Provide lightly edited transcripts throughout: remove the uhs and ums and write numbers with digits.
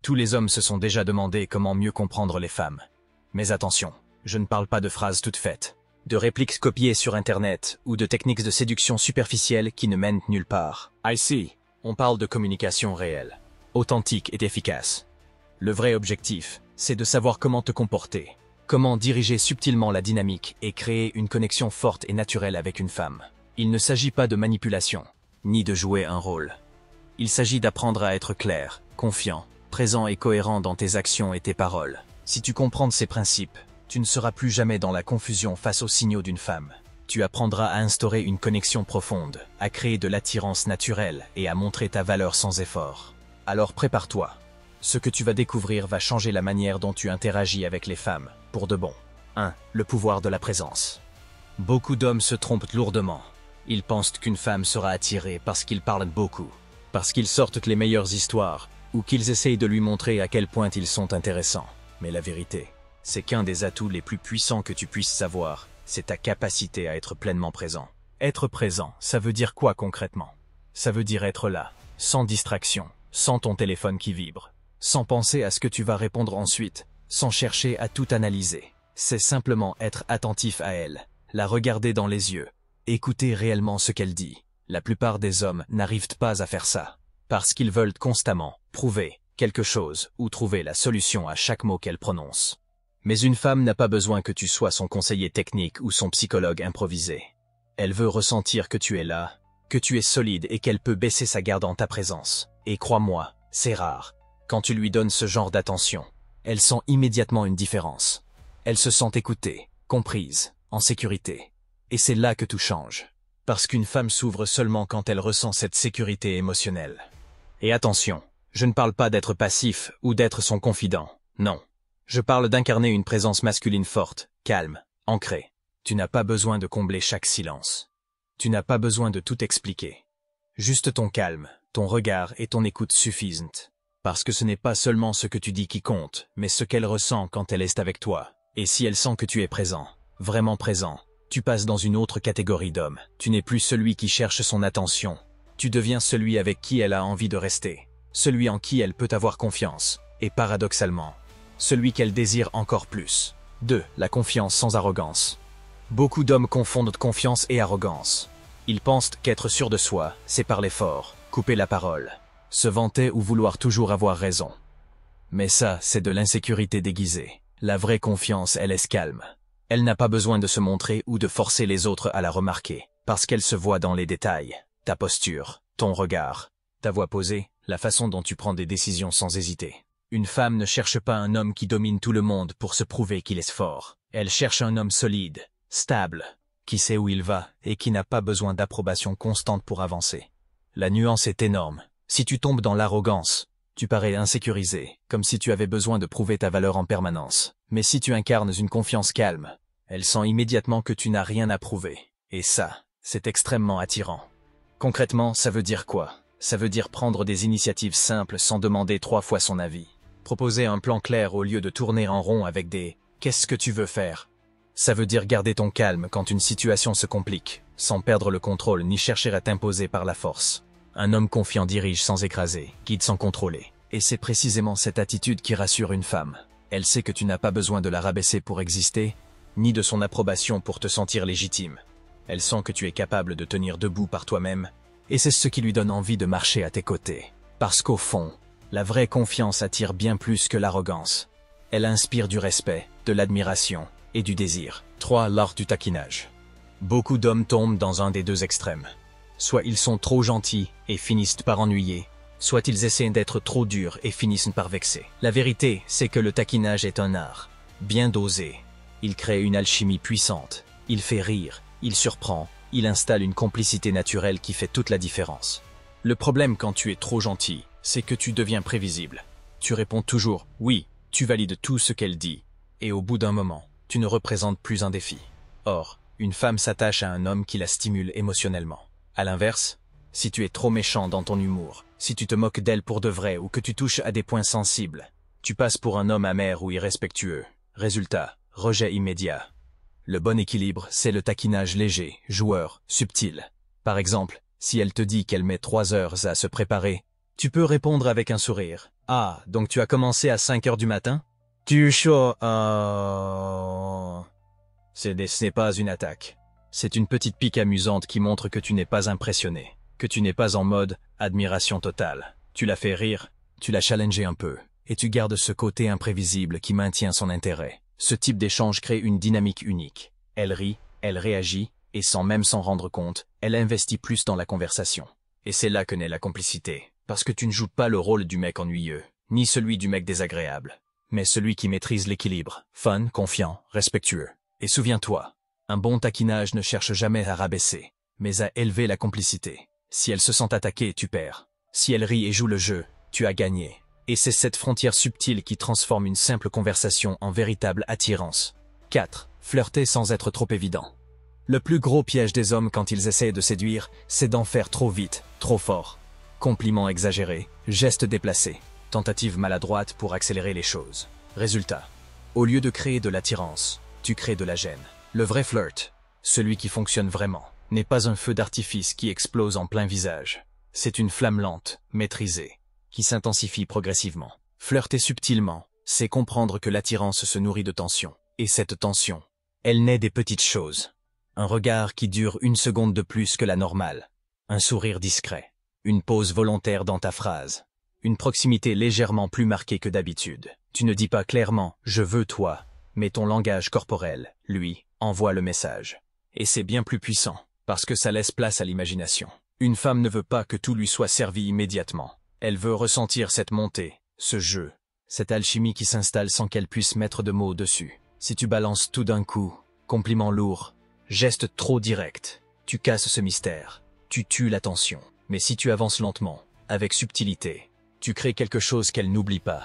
Tous les hommes se sont déjà demandé comment mieux comprendre les femmes. Mais attention, je ne parle pas de phrases toutes faites, de répliques copiées sur Internet ou de techniques de séduction superficielles qui ne mènent nulle part. Ici, on parle de communication réelle, authentique et efficace. Le vrai objectif, c'est de savoir comment te comporter, comment diriger subtilement la dynamique et créer une connexion forte et naturelle avec une femme. Il ne s'agit pas de manipulation, ni de jouer un rôle. Il s'agit d'apprendre à être clair, confiant, présent et cohérent dans tes actions et tes paroles. Si tu comprends ces principes, tu ne seras plus jamais dans la confusion face aux signaux d'une femme. Tu apprendras à instaurer une connexion profonde, à créer de l'attirance naturelle et à montrer ta valeur sans effort. Alors prépare-toi. Ce que tu vas découvrir va changer la manière dont tu interagis avec les femmes, pour de bon. 1. Le pouvoir de la présence. Beaucoup d'hommes se trompent lourdement. Ils pensent qu'une femme sera attirée parce qu'ils parlent beaucoup, parce qu'ils sortent les meilleures histoires, ou qu'ils essayent de lui montrer à quel point ils sont intéressants. Mais la vérité, c'est qu'un des atouts les plus puissants que tu puisses savoir, c'est ta capacité à être pleinement présent. Être présent, ça veut dire quoi concrètement? Ça veut dire être là, sans distraction, sans ton téléphone qui vibre, sans penser à ce que tu vas répondre ensuite, sans chercher à tout analyser. C'est simplement être attentif à elle, la regarder dans les yeux, écouter réellement ce qu'elle dit. La plupart des hommes n'arrivent pas à faire ça, parce qu'ils veulent constamment prouver quelque chose ou trouver la solution à chaque mot qu'elle prononce. Mais une femme n'a pas besoin que tu sois son conseiller technique ou son psychologue improvisé. Elle veut ressentir que tu es là, que tu es solide et qu'elle peut baisser sa garde en ta présence. Et crois-moi, c'est rare. Quand tu lui donnes ce genre d'attention, elle sent immédiatement une différence. Elle se sent écoutée, comprise, en sécurité. Et c'est là que tout change. Parce qu'une femme s'ouvre seulement quand elle ressent cette sécurité émotionnelle. Et attention, je ne parle pas d'être passif ou d'être son confident, non. Je parle d'incarner une présence masculine forte, calme, ancrée. Tu n'as pas besoin de combler chaque silence. Tu n'as pas besoin de tout expliquer. Juste ton calme, ton regard et ton écoute suffisent. Parce que ce n'est pas seulement ce que tu dis qui compte, mais ce qu'elle ressent quand elle est avec toi. Et si elle sent que tu es présent, vraiment présent, tu passes dans une autre catégorie d'homme. Tu n'es plus celui qui cherche son attention. Tu deviens celui avec qui elle a envie de rester. Celui en qui elle peut avoir confiance. Et paradoxalement, celui qu'elle désire encore plus. 2. La confiance sans arrogance. Beaucoup d'hommes confondent confiance et arrogance. Ils pensent qu'être sûr de soi, c'est parler fort, couper la parole, se vanter ou vouloir toujours avoir raison. Mais ça, c'est de l'insécurité déguisée. La vraie confiance, elle est calme. Elle n'a pas besoin de se montrer ou de forcer les autres à la remarquer, parce qu'elle se voit dans les détails. Ta posture, ton regard, ta voix posée, la façon dont tu prends des décisions sans hésiter. Une femme ne cherche pas un homme qui domine tout le monde pour se prouver qu'il est fort. Elle cherche un homme solide, stable, qui sait où il va et qui n'a pas besoin d'approbation constante pour avancer. La nuance est énorme. Si tu tombes dans l'arrogance, tu parais insécurisé, comme si tu avais besoin de prouver ta valeur en permanence. Mais si tu incarnes une confiance calme, elle sent immédiatement que tu n'as rien à prouver. Et ça, c'est extrêmement attirant. Concrètement, ça veut dire quoi? Ça veut dire prendre des initiatives simples sans demander 3 fois son avis. Proposer un plan clair au lieu de tourner en rond avec des « qu'est-ce que tu veux faire ?» Ça veut dire garder ton calme quand une situation se complique, sans perdre le contrôle ni chercher à t'imposer par la force. Un homme confiant dirige sans écraser, guide sans contrôler. Et c'est précisément cette attitude qui rassure une femme. Elle sait que tu n'as pas besoin de la rabaisser pour exister, ni de son approbation pour te sentir légitime. Elle sent que tu es capable de tenir debout par toi-même, et c'est ce qui lui donne envie de marcher à tes côtés. Parce qu'au fond, la vraie confiance attire bien plus que l'arrogance. Elle inspire du respect, de l'admiration et du désir. 3. L'art du taquinage. Beaucoup d'hommes tombent dans un des deux extrêmes. Soit ils sont trop gentils et finissent par ennuyer, soit ils essaient d'être trop durs et finissent par vexer. La vérité, c'est que le taquinage est un art, bien dosé. Il crée une alchimie puissante, il fait rire, il surprend, il installe une complicité naturelle qui fait toute la différence. Le problème quand tu es trop gentil, c'est que tu deviens prévisible. Tu réponds toujours « oui », tu valides tout ce qu'elle dit, et au bout d'un moment, tu ne représentes plus un défi. Or, une femme s'attache à un homme qui la stimule émotionnellement. À l'inverse, si tu es trop méchant dans ton humour, si tu te moques d'elle pour de vrai ou que tu touches à des points sensibles, tu passes pour un homme amer ou irrespectueux. Résultat, rejet immédiat. Le bon équilibre, c'est le taquinage léger, joueur, subtil. Par exemple, si elle te dit qu'elle met 3 heures à se préparer, Tu peux répondre avec un sourire. Ah, donc tu as commencé à 5 heures du matin? Tu chaud, ce n'est pas une attaque. C'est une petite pique amusante qui montre que tu n'es pas impressionné, que tu n'es pas en mode admiration totale. Tu l'as fait rire, tu l'as challengé un peu, et tu gardes ce côté imprévisible qui maintient son intérêt. Ce type d'échange crée une dynamique unique. Elle rit, elle réagit, et sans même s'en rendre compte, elle investit plus dans la conversation. Et c'est là que naît la complicité. Parce que tu ne joues pas le rôle du mec ennuyeux, ni celui du mec désagréable, mais celui qui maîtrise l'équilibre, fun, confiant, respectueux. Et souviens-toi, un bon taquinage ne cherche jamais à rabaisser, mais à élever la complicité. Si elle se sent attaquée, tu perds. Si elle rit et joue le jeu, tu as gagné. Et c'est cette frontière subtile qui transforme une simple conversation en véritable attirance. 4. Flirter sans être trop évident. Le plus gros piège des hommes quand ils essaient de séduire, c'est d'en faire trop vite, trop fort. Compliments exagérés, gestes déplacés, tentatives maladroites pour accélérer les choses. Résultat, au lieu de créer de l'attirance, tu crées de la gêne. Le vrai flirt, celui qui fonctionne vraiment, n'est pas un feu d'artifice qui explose en plein visage. C'est une flamme lente, maîtrisée, qui s'intensifie progressivement. Flirter subtilement, c'est comprendre que l'attirance se nourrit de tension. Et cette tension, elle naît des petites choses. Un regard qui dure 1 seconde de plus que la normale. Un sourire discret. Une pause volontaire dans ta phrase. Une proximité légèrement plus marquée que d'habitude. Tu ne dis pas clairement « je veux toi », mais ton langage corporel, lui, envoie le message. Et c'est bien plus puissant, parce que ça laisse place à l'imagination. Une femme ne veut pas que tout lui soit servi immédiatement. Elle veut ressentir cette montée, ce jeu, cette alchimie qui s'installe sans qu'elle puisse mettre de mots dessus. Si tu balances tout d'un coup, compliment lourd, geste trop direct, tu casses ce mystère, tu tues la tension. Mais si tu avances lentement, avec subtilité, tu crées quelque chose qu'elle n'oublie pas.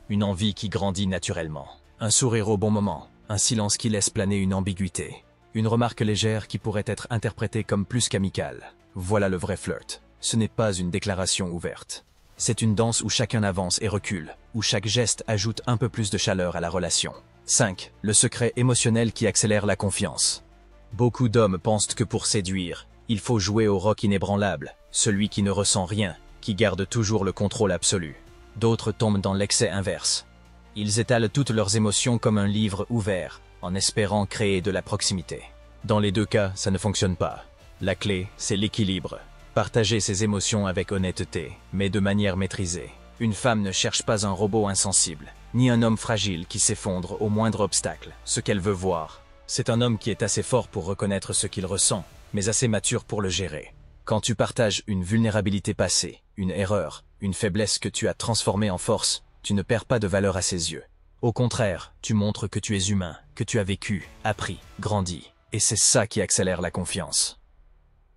Une envie qui grandit naturellement. Un sourire au bon moment, un silence qui laisse planer une ambiguïté. Une remarque légère qui pourrait être interprétée comme plus qu'amicale. Voilà le vrai flirt. Ce n'est pas une déclaration ouverte. C'est une danse où chacun avance et recule, où chaque geste ajoute un peu plus de chaleur à la relation. 5. Le secret émotionnel qui accélère la confiance. Beaucoup d'hommes pensent que pour séduire, il faut jouer au rock inébranlable, celui qui ne ressent rien, qui garde toujours le contrôle absolu. D'autres tombent dans l'excès inverse. Ils étalent toutes leurs émotions comme un livre ouvert, en espérant créer de la proximité. Dans les deux cas, ça ne fonctionne pas. La clé, c'est l'équilibre. Partager ses émotions avec honnêteté, mais de manière maîtrisée. Une femme ne cherche pas un robot insensible, ni un homme fragile qui s'effondre au moindre obstacle. Ce qu'elle veut voir, c'est un homme qui est assez fort pour reconnaître ce qu'il ressent, mais assez mature pour le gérer. Quand tu partages une vulnérabilité passée, une erreur, une faiblesse que tu as transformée en force, tu ne perds pas de valeur à ses yeux. Au contraire, tu montres que tu es humain, que tu as vécu, appris, grandi. Et c'est ça qui accélère la confiance.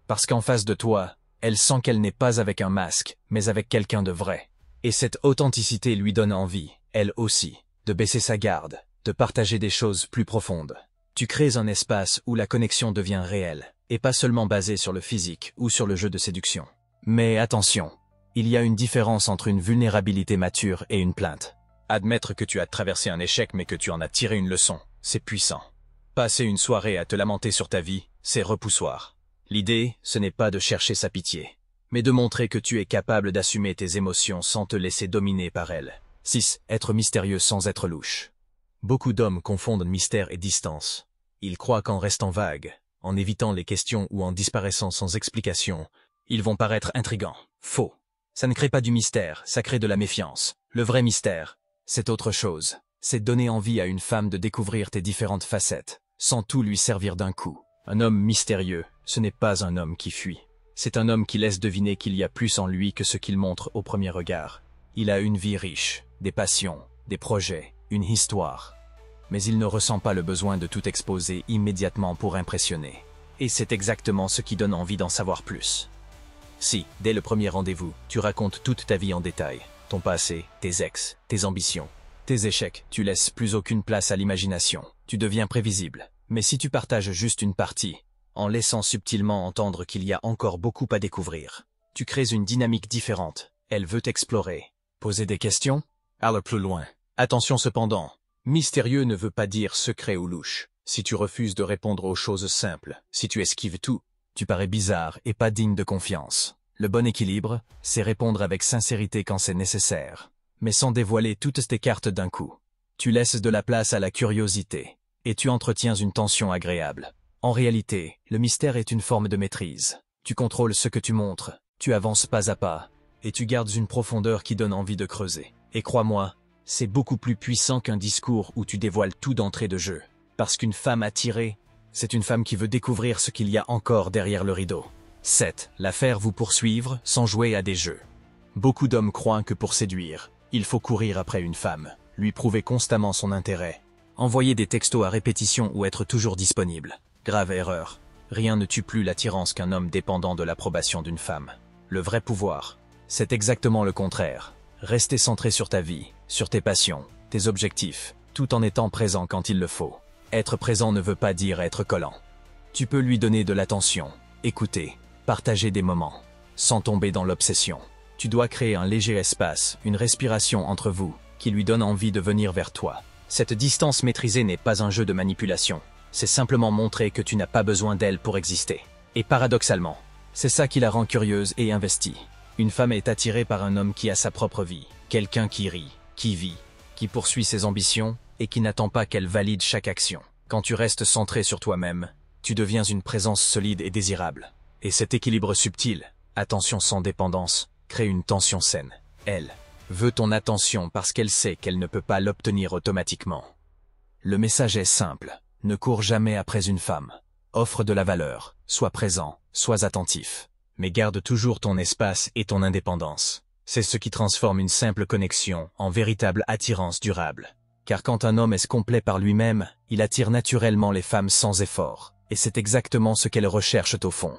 Parce qu'en face de toi, elle sent qu'elle n'est pas avec un masque, mais avec quelqu'un de vrai. Et cette authenticité lui donne envie, elle aussi, de baisser sa garde, de partager des choses plus profondes. Tu crées un espace où la connexion devient réelle, et pas seulement basée sur le physique ou sur le jeu de séduction. Mais attention, il y a une différence entre une vulnérabilité mature et une plainte. Admettre que tu as traversé un échec mais que tu en as tiré une leçon, c'est puissant. Passer une soirée à te lamenter sur ta vie, c'est repoussoir. L'idée, ce n'est pas de chercher sa pitié, mais de montrer que tu es capable d'assumer tes émotions sans te laisser dominer par elles. 6. Être mystérieux sans être louche. Beaucoup d'hommes confondent mystère et distance. Ils croient qu'en restant vagues, en évitant les questions ou en disparaissant sans explication, ils vont paraître intrigants. Faux. Ça ne crée pas du mystère, ça crée de la méfiance. Le vrai mystère, c'est autre chose. C'est donner envie à une femme de découvrir tes différentes facettes, sans tout lui servir d'un coup. Un homme mystérieux, ce n'est pas un homme qui fuit. C'est un homme qui laisse deviner qu'il y a plus en lui que ce qu'il montre au premier regard. Il a une vie riche, des passions, des projets, une histoire. Mais il ne ressent pas le besoin de tout exposer immédiatement pour impressionner. Et c'est exactement ce qui donne envie d'en savoir plus. Si, dès le premier rendez-vous, tu racontes toute ta vie en détail, ton passé, tes ex, tes ambitions, tes échecs, tu laisses plus aucune place à l'imagination, tu deviens prévisible. Mais si tu partages juste une partie, en laissant subtilement entendre qu'il y a encore beaucoup à découvrir, tu crées une dynamique différente. Elle veut explorer, poser des questions, aller plus loin. Attention cependant, mystérieux ne veut pas dire secret ou louche. Si tu refuses de répondre aux choses simples, si tu esquives tout, tu parais bizarre et pas digne de confiance. Le bon équilibre, c'est répondre avec sincérité quand c'est nécessaire, mais sans dévoiler toutes tes cartes d'un coup. Tu laisses de la place à la curiosité, et tu entretiens une tension agréable. En réalité, le mystère est une forme de maîtrise. Tu contrôles ce que tu montres, tu avances pas à pas, et tu gardes une profondeur qui donne envie de creuser. Et crois-moi, c'est beaucoup plus puissant qu'un discours où tu dévoiles tout d'entrée de jeu. Parce qu'une femme attirée, c'est une femme qui veut découvrir ce qu'il y a encore derrière le rideau. 7. La faire vous poursuivre sans jouer à des jeux. Beaucoup d'hommes croient que pour séduire, il faut courir après une femme, lui prouver constamment son intérêt, envoyer des textos à répétition ou être toujours disponible. Grave erreur. Rien ne tue plus l'attirance qu'un homme dépendant de l'approbation d'une femme. Le vrai pouvoir, c'est exactement le contraire. Rester centré sur ta vie, sur tes passions, tes objectifs, tout en étant présent quand il le faut. Être présent ne veut pas dire être collant. Tu peux lui donner de l'attention, écouter, partager des moments, sans tomber dans l'obsession. Tu dois créer un léger espace, une respiration entre vous, qui lui donne envie de venir vers toi. Cette distance maîtrisée n'est pas un jeu de manipulation. C'est simplement montrer que tu n'as pas besoin d'elle pour exister. Et paradoxalement, c'est ça qui la rend curieuse et investie. Une femme est attirée par un homme qui a sa propre vie, quelqu'un qui rit, qui vit, qui poursuit ses ambitions et qui n'attend pas qu'elle valide chaque action. Quand tu restes centré sur toi-même, tu deviens une présence solide et désirable. Et cet équilibre subtil, attention sans dépendance, crée une tension saine. Elle veut ton attention parce qu'elle sait qu'elle ne peut pas l'obtenir automatiquement. Le message est simple. Ne cours jamais après une femme. Offre de la valeur, sois présent, sois attentif. Mais garde toujours ton espace et ton indépendance. C'est ce qui transforme une simple connexion en véritable attirance durable. Car quand un homme est complet par lui-même, il attire naturellement les femmes sans effort. Et c'est exactement ce qu'elles recherchent au fond.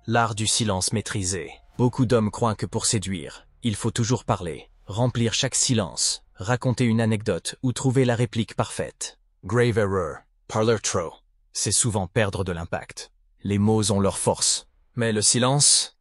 L'art du silence maîtrisé. Beaucoup d'hommes croient que pour séduire, il faut toujours parler, remplir chaque silence, raconter une anecdote ou trouver la réplique parfaite. Grave error. Parler trop. C'est souvent perdre de l'impact. Les mots ont leur force. Mais le silence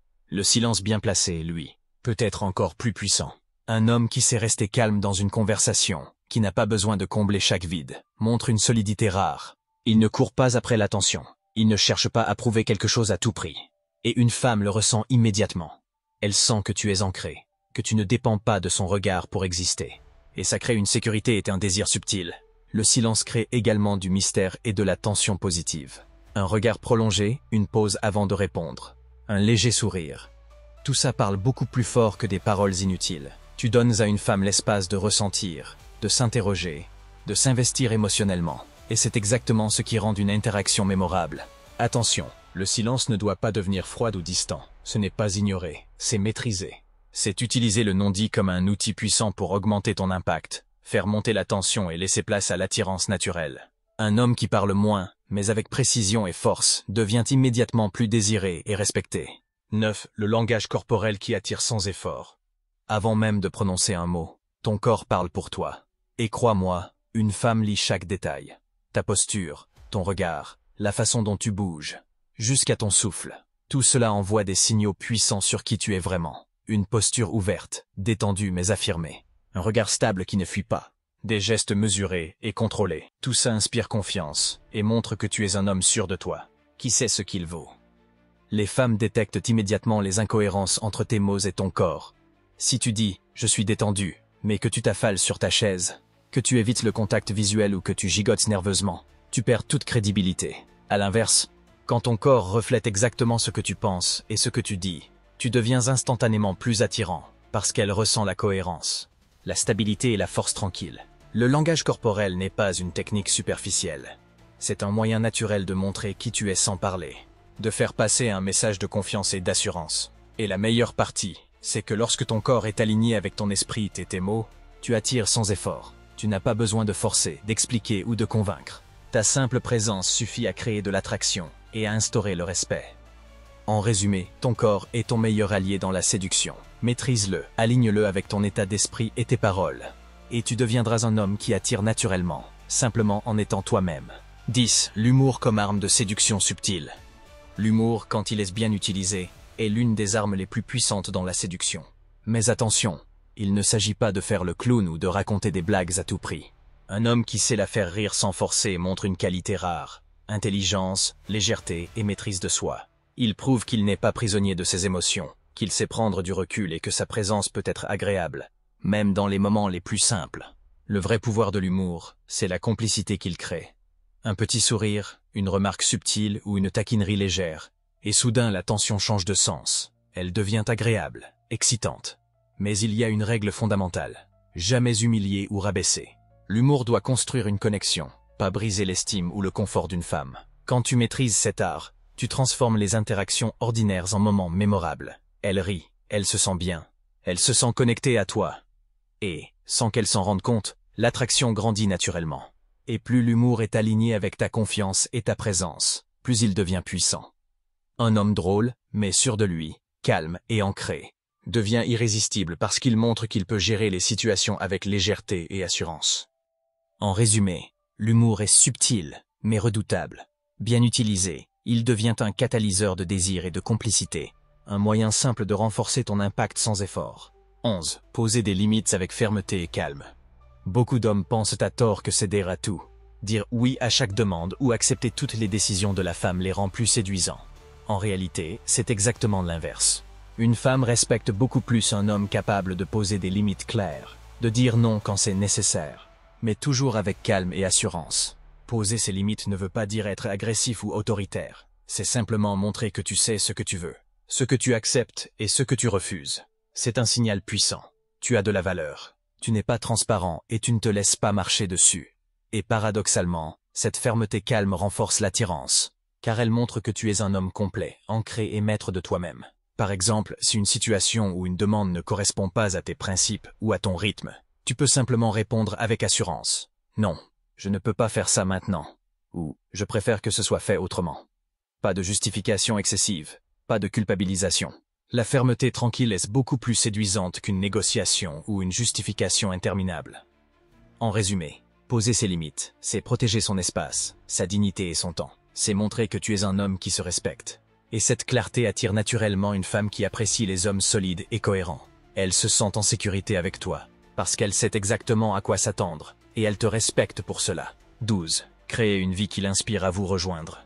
bien placé, lui, peut être encore plus puissant. Un homme qui sait rester calme dans une conversation, qui n'a pas besoin de combler chaque vide, montre une solidité rare. Il ne court pas après l'attention. Il ne cherche pas à prouver quelque chose à tout prix. Et une femme le ressent immédiatement. Elle sent que tu es ancré, que tu ne dépends pas de son regard pour exister. Et ça crée une sécurité et un désir subtil. Le silence crée également du mystère et de la tension positive. Un regard prolongé, une pause avant de répondre. Un léger sourire. Tout ça parle beaucoup plus fort que des paroles inutiles. Tu donnes à une femme l'espace de ressentir, de s'interroger, de s'investir émotionnellement. Et c'est exactement ce qui rend une interaction mémorable. Attention, le silence ne doit pas devenir froid ou distant. Ce n'est pas ignorer, c'est maîtriser. C'est utiliser le non-dit comme un outil puissant pour augmenter ton impact, faire monter la tension et laisser place à l'attirance naturelle. Un homme qui parle moins, mais avec précision et force, devient immédiatement plus désiré et respecté. 9. Le langage corporel qui attire sans effort. Avant même de prononcer un mot, ton corps parle pour toi. Et crois-moi, une femme lit chaque détail. Ta posture, ton regard, la façon dont tu bouges, jusqu'à ton souffle. Tout cela envoie des signaux puissants sur qui tu es vraiment. Une posture ouverte, détendue mais affirmée. Un regard stable qui ne fuit pas. Des gestes mesurés et contrôlés. Tout ça inspire confiance et montre que tu es un homme sûr de toi, qui sait ce qu'il vaut. Les femmes détectent immédiatement les incohérences entre tes mots et ton corps. Si tu dis « je suis détendu », mais que tu t'affales sur ta chaise, que tu évites le contact visuel ou que tu gigotes nerveusement, tu perds toute crédibilité. À l'inverse, quand ton corps reflète exactement ce que tu penses et ce que tu dis, tu deviens instantanément plus attirant, parce qu'elle ressent la cohérence, la stabilité et la force tranquille. Le langage corporel n'est pas une technique superficielle. C'est un moyen naturel de montrer qui tu es sans parler, de faire passer un message de confiance et d'assurance. Et la meilleure partie, c'est que lorsque ton corps est aligné avec ton esprit et tes mots, tu attires sans effort. Tu n'as pas besoin de forcer, d'expliquer ou de convaincre. Ta simple présence suffit à créer de l'attraction et à instaurer le respect. En résumé, ton corps est ton meilleur allié dans la séduction. Maîtrise-le, aligne-le avec ton état d'esprit et tes paroles. Et tu deviendras un homme qui attire naturellement, simplement en étant toi-même. 10. L'humour comme arme de séduction subtile. L'humour, quand il est bien utilisé, est l'une des armes les plus puissantes dans la séduction. Mais attention, il ne s'agit pas de faire le clown ou de raconter des blagues à tout prix. Un homme qui sait la faire rire sans forcer montre une qualité rare, intelligence, légèreté et maîtrise de soi. Il prouve qu'il n'est pas prisonnier de ses émotions, qu'il sait prendre du recul et que sa présence peut être agréable, même dans les moments les plus simples. Le vrai pouvoir de l'humour, c'est la complicité qu'il crée. Un petit sourire, une remarque subtile ou une taquinerie légère, et soudain la tension change de sens. Elle devient agréable, excitante. Mais il y a une règle fondamentale. Jamais humilier ou rabaisser. L'humour doit construire une connexion, pas briser l'estime ou le confort d'une femme. Quand tu maîtrises cet art, tu transformes les interactions ordinaires en moments mémorables. Elle rit, elle se sent bien, elle se sent connectée à toi. Et, sans qu'elle s'en rende compte, l'attraction grandit naturellement. Et plus l'humour est aligné avec ta confiance et ta présence, plus il devient puissant. Un homme drôle, mais sûr de lui, calme et ancré, devient irrésistible parce qu'il montre qu'il peut gérer les situations avec légèreté et assurance. En résumé, l'humour est subtil, mais redoutable. Bien utilisé, il devient un catalyseur de désir et de complicité, un moyen simple de renforcer ton impact sans effort. 11. Poser des limites avec fermeté et calme. Beaucoup d'hommes pensent à tort que céder à tout, dire oui à chaque demande ou accepter toutes les décisions de la femme les rend plus séduisants. En réalité, c'est exactement l'inverse. Une femme respecte beaucoup plus un homme capable de poser des limites claires, de dire non quand c'est nécessaire, mais toujours avec calme et assurance. Poser ses limites ne veut pas dire être agressif ou autoritaire, c'est simplement montrer que tu sais ce que tu veux, ce que tu acceptes et ce que tu refuses. C'est un signal puissant. Tu as de la valeur. Tu n'es pas transparent et tu ne te laisses pas marcher dessus. Et paradoxalement, cette fermeté calme renforce l'attirance, car elle montre que tu es un homme complet, ancré et maître de toi-même. Par exemple, si une situation ou une demande ne correspond pas à tes principes ou à ton rythme, tu peux simplement répondre avec assurance. Non, je ne peux pas faire ça maintenant. Ou, je préfère que ce soit fait autrement. Pas de justification excessive, pas de culpabilisation. La fermeté tranquille est beaucoup plus séduisante qu'une négociation ou une justification interminable. En résumé, poser ses limites, c'est protéger son espace, sa dignité et son temps. C'est montrer que tu es un homme qui se respecte. Et cette clarté attire naturellement une femme qui apprécie les hommes solides et cohérents. Elle se sent en sécurité avec toi, parce qu'elle sait exactement à quoi s'attendre, et elle te respecte pour cela. 12. Créer une vie qui l'inspire à vous rejoindre.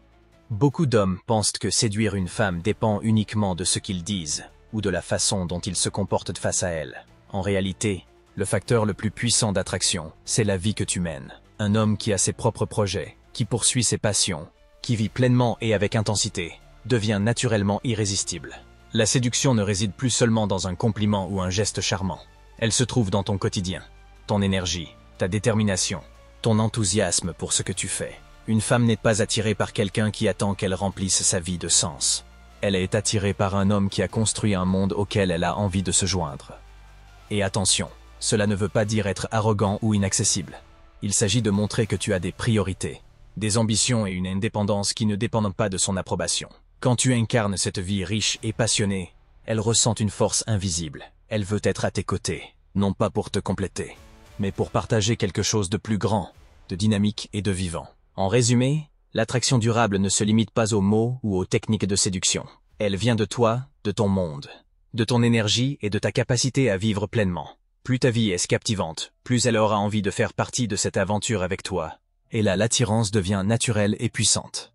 Beaucoup d'hommes pensent que séduire une femme dépend uniquement de ce qu'ils disent, ou de la façon dont ils se comportent face à elle. En réalité, le facteur le plus puissant d'attraction, c'est la vie que tu mènes. Un homme qui a ses propres projets, qui poursuit ses passions, qui vit pleinement et avec intensité, devient naturellement irrésistible. La séduction ne réside plus seulement dans un compliment ou un geste charmant. Elle se trouve dans ton quotidien, ton énergie, ta détermination, ton enthousiasme pour ce que tu fais. Une femme n'est pas attirée par quelqu'un qui attend qu'elle remplisse sa vie de sens. Elle est attirée par un homme qui a construit un monde auquel elle a envie de se joindre. Et attention, cela ne veut pas dire être arrogant ou inaccessible. Il s'agit de montrer que tu as des priorités, des ambitions et une indépendance qui ne dépendent pas de son approbation. Quand tu incarnes cette vie riche et passionnée, elle ressent une force invisible. Elle veut être à tes côtés, non pas pour te compléter, mais pour partager quelque chose de plus grand, de dynamique et de vivant. En résumé, l'attraction durable ne se limite pas aux mots ou aux techniques de séduction. Elle vient de toi, de ton monde, de ton énergie et de ta capacité à vivre pleinement. Plus ta vie est captivante, plus elle aura envie de faire partie de cette aventure avec toi. Et là, l'attirance devient naturelle et puissante.